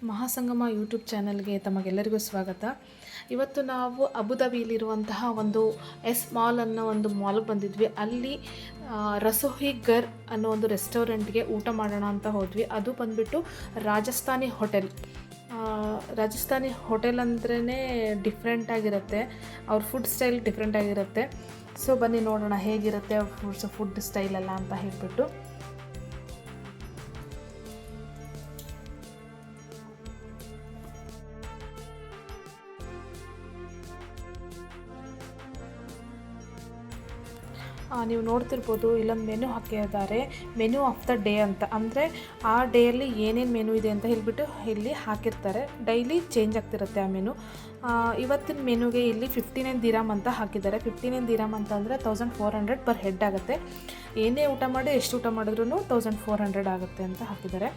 ಮಹಾಸಂಗಮ YouTube ಚಾನಲ್ಗೆ ತಮಗೆಲ್ಲರಿಗೂ ಸ್ವಾಗತ. ಇವತ್ತು ನಾವು ಅಬುದಾಬಿಯಲ್ಲಿರುವಂತಹ ಒಂದು ಎಸ್ ಮಾಲ್ ಅನ್ನೋ ಒಂದು ಮಾಲ್ಗೆ ಬಂದಿದ್ವಿ. ಅಲ್ಲಿ ರಸೋಹಿ ಗರ್ ಅನ್ನೋ ಒಂದು ರೆಸ್ಟೋರೆಂಟ್ಗೆ ಊಟ ಮಾಡೋಣ ಅಂತ ಹೋದ್ವಿ. ಅದು ಬಂದುಬಿಟ್ಟು ರಾಜಸ್ಥಾನಿ ಹೋಟೆಲ್. ರಾಜಸ್ಥಾನಿ ಹೋಟೆಲ್ ಅಂದ್ರೇ ಡಿಫ್ರೆಂಟಾಗಿರುತ್ತೆ, ಅವ್ರ ಫುಡ್ ಸ್ಟೈಲ್ ಡಿಫ್ರೆಂಟಾಗಿರುತ್ತೆ. ಸೊ ಬನ್ನಿ ನೋಡೋಣ ಹೇಗಿರುತ್ತೆ ಅವ್ರ ಫುಡ್ ಸ್ಟೈಲೆಲ್ಲ ಅಂತ ಹೇಳಿಬಿಟ್ಟು. ನೀವು ನೋಡ್ತಿರ್ಬೋದು, ಇಲ್ಲೊಂದು ಮೆನು ಹಾಕಿದ್ದಾರೆ, ಮೆನು ಆಫ್ ದ ಡೇ ಅಂತ. ಅಂದರೆ ಆ ಡೇಯಲ್ಲಿ ಏನೇನು ಮೆನು ಇದೆ ಅಂತ ಹೇಳಿಬಿಟ್ಟು ಇಲ್ಲಿ ಹಾಕಿರ್ತಾರೆ. ಡೈಲಿ ಚೇಂಜ್ ಆಗ್ತಿರುತ್ತೆ ಆ ಮೆನು. ಇವತ್ತಿನ ಮೆನುಗೆ ಇಲ್ಲಿ 59 ದಿರಾಮ್ ಅಂತ ಹಾಕಿದ್ದಾರೆ. 59 ದಿರಾಮ್ ಅಂತ ಅಂದರೆ 1400 ಪರ್ ಹೆಡ್ ಆಗುತ್ತೆ. ಏನೇ ಊಟ ಮಾಡಿ ಎಷ್ಟು ಊಟ ಮಾಡಿದ್ರೂ 1400 ಆಗುತ್ತೆ ಅಂತ ಹಾಕಿದ್ದಾರೆ.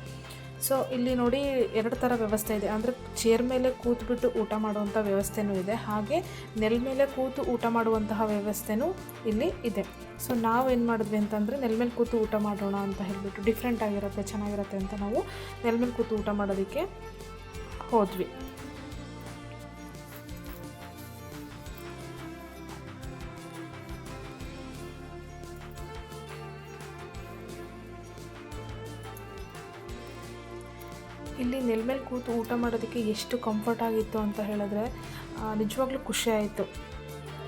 ಸೊ ಇಲ್ಲಿ ನೋಡಿ, ಎರಡು ಥರ ವ್ಯವಸ್ಥೆ ಇದೆ. ಅಂದರೆ ಚೇರ್ ಮೇಲೆ ಕೂತ್ಬಿಟ್ಟು ಊಟ ಮಾಡುವಂಥ ವ್ಯವಸ್ಥೆನೂ ಇದೆ, ಹಾಗೆ ನೆಲ ಮೇಲೆ ಕೂತು ಊಟ ಮಾಡುವಂತಹ ವ್ಯವಸ್ಥೆನೂ ಇಲ್ಲಿ ಇದೆ. ಸೊ ನಾವೇನು ಮಾಡಿದ್ವಿ ಅಂತಂದರೆ, ನೆಲ ಮೇಲೆ ಕೂತು ಊಟ ಮಾಡೋಣ ಅಂತ ಹೇಳಿಬಿಟ್ಟು, ಡಿಫ್ರೆಂಟ್ ಆಗಿರುತ್ತೆ, ಚೆನ್ನಾಗಿರುತ್ತೆ ಅಂತ ನಾವು ನೆಲ ಮೇಲೆ ಕೂತು ಊಟ ಮಾಡೋದಕ್ಕೆ ಹೋದ್ವಿ. ಇಲ್ಲಿ ನೆಲ ಮೇಲೆ ಕೂತು ಊಟ ಮಾಡೋದಕ್ಕೆ ಎಷ್ಟು ಕಂಫರ್ಟ್ ಆಗಿತ್ತು ಅಂತ ಹೇಳಿದ್ರೆ ನಿಜವಾಗ್ಲೂ ಖುಷಿ ಆಯಿತು.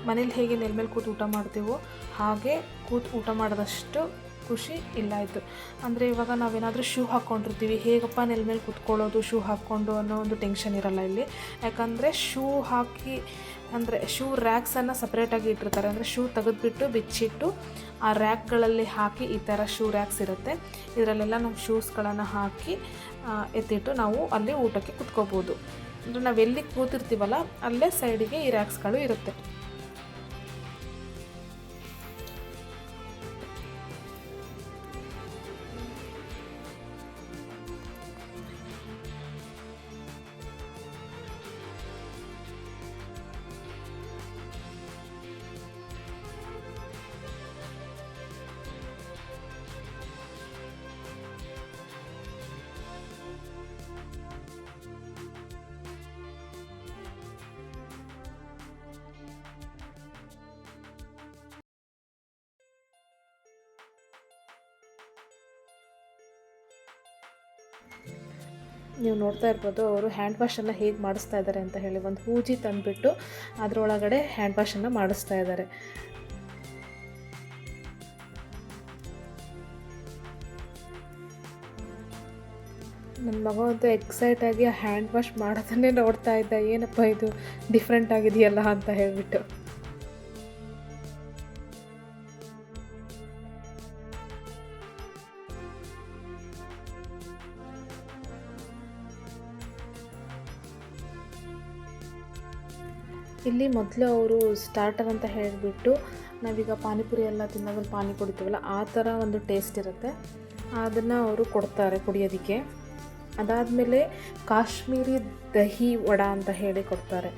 ಮನೇಲಿ ಹೇಗೆ ನೆಲ ಮೇಲೆ ಕೂತು ಊಟ ಮಾಡ್ತೀವೋ ಹಾಗೆ ಕೂತು ಊಟ ಮಾಡೋದಷ್ಟು ಖುಷಿ ಇಲ್ಲಾಯಿತು. ಅಂದರೆ ಇವಾಗ ನಾವೇನಾದರೂ ಶೂ ಹಾಕ್ಕೊಂಡಿರ್ತೀವಿ, ಹೇಗಪ್ಪ ನೆಲ ಮೇಲೆ ಕೂತ್ಕೊಳ್ಳೋದು ಶೂ ಹಾಕ್ಕೊಂಡು ಅನ್ನೋ ಒಂದು ಟೆನ್ಷನ್ ಇರಲ್ಲ ಇಲ್ಲಿ. ಯಾಕಂದರೆ ಶೂ ಹಾಕಿ, ಅಂದರೆ ಶೂ ರ್ಯಾಕ್ಸನ್ನು ಸಪ್ರೇಟಾಗಿ ಇಟ್ಟಿರ್ತಾರೆ. ಅಂದರೆ ಶೂ ತೆಗೆದುಬಿಟ್ಟು ಬಿಚ್ಚಿಟ್ಟು ಆ ರ್ಯಾಕ್ಗಳಲ್ಲಿ ಹಾಕಿ, ಈ ಥರ ಶೂ ರ್ಯಾಕ್ಸ್ ಇರುತ್ತೆ, ಇದರಲ್ಲೆಲ್ಲ ನಮ್ಮ ಶೂಸ್ಗಳನ್ನು ಹಾಕಿ ಎತ್ತಿಟ್ಟು ನಾವು ಅಲ್ಲಿ ಊಟಕ್ಕೆ ಕುತ್ಕೋಬೋದು. ಅಂದರೆ ನಾವು ಎಲ್ಲಿ ಕೂತಿರ್ತೀವಲ್ಲ ಅಲ್ಲೇ ಸೈಡಿಗೆ ಈ ರ್ಯಾಕ್ಸ್ಗಳು ಇರುತ್ತೆ. ನೀವು ನೋಡ್ತಾ ಇರ್ಬೋದು, ಅವರು ಹ್ಯಾಂಡ್ ವಾಶನ್ನು ಹೇಗೆ ಮಾಡಿಸ್ತಾ ಇದ್ದಾರೆ ಅಂತ ಹೇಳಿ. ಒಂದು ಹೂಜಿ ತಂದುಬಿಟ್ಟು ಅದರೊಳಗಡೆ ಹ್ಯಾಂಡ್ ವಾಶನ್ನು ಮಾಡಿಸ್ತಾ ಇದ್ದಾರೆ. ನನ್ನ ಮಗ ಅಂತೂ ಎಕ್ಸೈಟಾಗಿ ಆ ಹ್ಯಾಂಡ್ ವಾಶ್ ಮಾಡೋದನ್ನೇ ನೋಡ್ತಾ ಇದ್ದ, ಏನಪ್ಪ ಇದು ಡಿಫ್ರೆಂಟ್ ಆಗಿದೆಯಲ್ಲ ಅಂತ ಹೇಳಿಬಿಟ್ಟು. ಇಲ್ಲಿ ಮೊದಲು ಅವರು ಸ್ಟಾರ್ಟರ್ ಅಂತ ಹೇಳಿಬಿಟ್ಟು, ನಾವೀಗ ಪಾನಿಪುರಿ ಎಲ್ಲ ತಿಂದಾಗ ಪಾನಿ ಕುಡಿತೀವಲ್ಲ ಆ ಥರ ಒಂದು ಟೇಸ್ಟ್ ಇರುತ್ತೆ, ಅದನ್ನು ಅವರು ಕೊಡ್ತಾರೆ ಕುಡಿಯೋದಕ್ಕೆ. ಅದಾದಮೇಲೆ ಕಾಶ್ಮೀರಿ ದಹಿ ವಡ ಅಂತ ಹೇಳಿ ಕೊಡ್ತಾರೆ.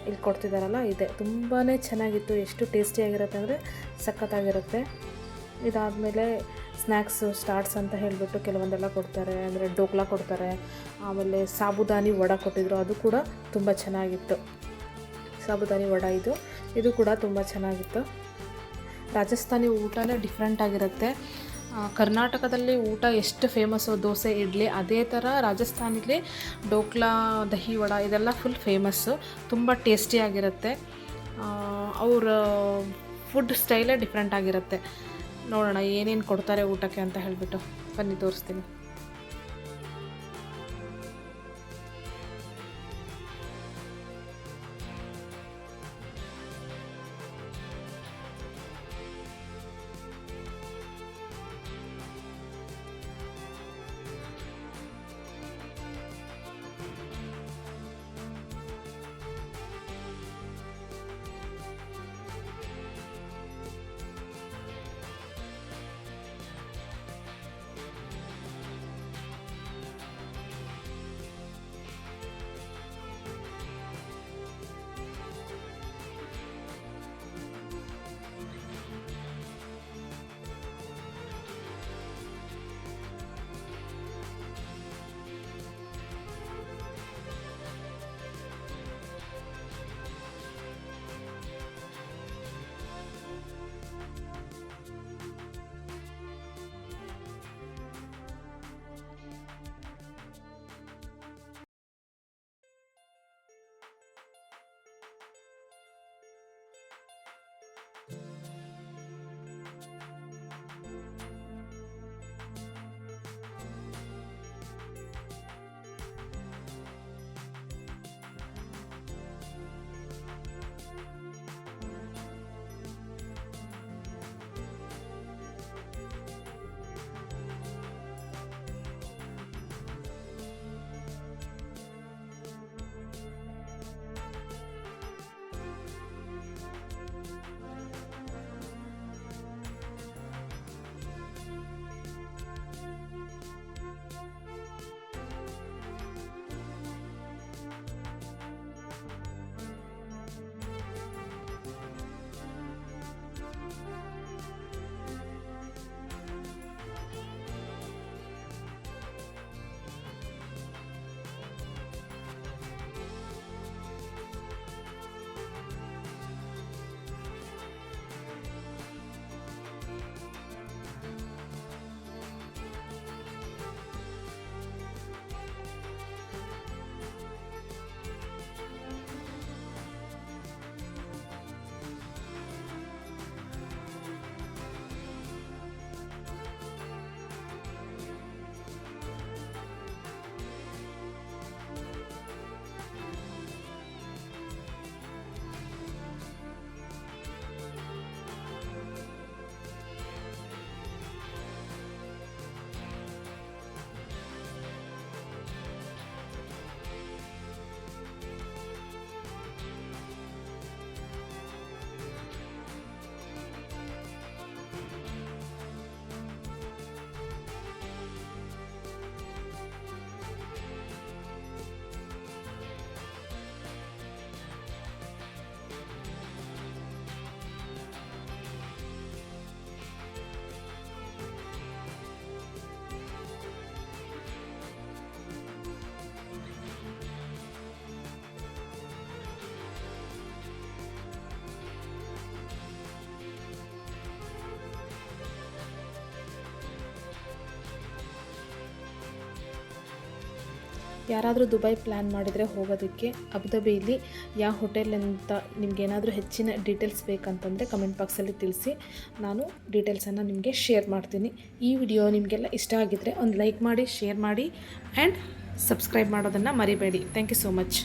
ಇಲ್ಲಿ ಕೊಡ್ತಿದ್ದಾರಲ್ಲ, ಇದೆ ತುಂಬಾ ಚೆನ್ನಾಗಿತ್ತು. ಎಷ್ಟು ಟೇಸ್ಟಿಯಾಗಿರುತ್ತೆ ಅಂದರೆ ಸಖತ್ತಾಗಿರುತ್ತೆ. ಇದಾದಮೇಲೆ ಸ್ನ್ಯಾಕ್ಸು ಸ್ಟಾರ್ಟ್ಸ್ ಅಂತ ಹೇಳಿಬಿಟ್ಟು ಕೆಲವೊಂದೆಲ್ಲ ಕೊಡ್ತಾರೆ. ಅಂದರೆ ಡೋಕ್ಲಾ ಕೊಡ್ತಾರೆ, ಆಮೇಲೆ ಸಾಬುದಾನಿ ವಡ ಕೊಟ್ಟಿದ್ರು, ಅದು ಕೂಡ ತುಂಬ ಚೆನ್ನಾಗಿತ್ತು. ಸಾಬುದಾನಿ ವಡ ಇದು ಕೂಡ ತುಂಬ ಚೆನ್ನಾಗಿತ್ತು. ರಾಜಸ್ಥಾನಿ ಊಟನೇ ಡಿಫ್ರೆಂಟ್ ಆಗಿರುತ್ತೆ. ಕರ್ನಾಟಕದಲ್ಲಿ ಊಟ ಎಷ್ಟು ಫೇಮಸ್ಸು, ದೋಸೆ ಇಡ್ಲಿ, ಅದೇ ಥರ ರಾಜಸ್ಥಾನಲ್ಲಿ ಡೋಕ್ಲಾ ದಹಿ ವಡ ಇದೆಲ್ಲ ಫುಲ್ ಫೇಮಸ್ಸು, ತುಂಬ ಟೇಸ್ಟಿಯಾಗಿರುತ್ತೆ. ಅವರ ಫುಡ್ ಸ್ಟೈಲೇ ಡಿಫ್ರೆಂಟ್ ಆಗಿರುತ್ತೆ. ನೋಡೋಣ ಏನೇನು ಕೊಡ್ತಾರೆ ಊಟಕ್ಕೆ ಅಂತ ಹೇಳಿಬಿಟ್ಟು, ಬನ್ನಿ ತೋರಿಸ್ತೀನಿ. ಯಾರಾದರೂ ದುಬೈ ಪ್ಲ್ಯಾನ್ ಮಾಡಿದರೆ ಹೋಗೋದಕ್ಕೆ ಅಬುದಾಬಿಯಲ್ಲಿ ಯಾವ ಹೋಟೆಲ್ ಅಂತ ನಿಮಗೇನಾದರೂ ಹೆಚ್ಚಿನ ಡೀಟೇಲ್ಸ್ ಬೇಕಂತಂದರೆ ಕಮೆಂಟ್ ಬಾಕ್ಸಲ್ಲಿ ತಿಳಿಸಿ, ನಾನು ಡೀಟೇಲ್ಸನ್ನು ನಿಮಗೆ ಶೇರ್ ಮಾಡ್ತೀನಿ. ಈ ವಿಡಿಯೋ ನಿಮಗೆಲ್ಲ ಇಷ್ಟ ಆಗಿದ್ದರೆ ಒಂದು ಲೈಕ್ ಮಾಡಿ, ಶೇರ್ ಮಾಡಿ ಆ್ಯಂಡ್ ಸಬ್ಸ್ಕ್ರೈಬ್ ಮಾಡೋದನ್ನು ಮರಿಬೇಡಿ. Thank you so much.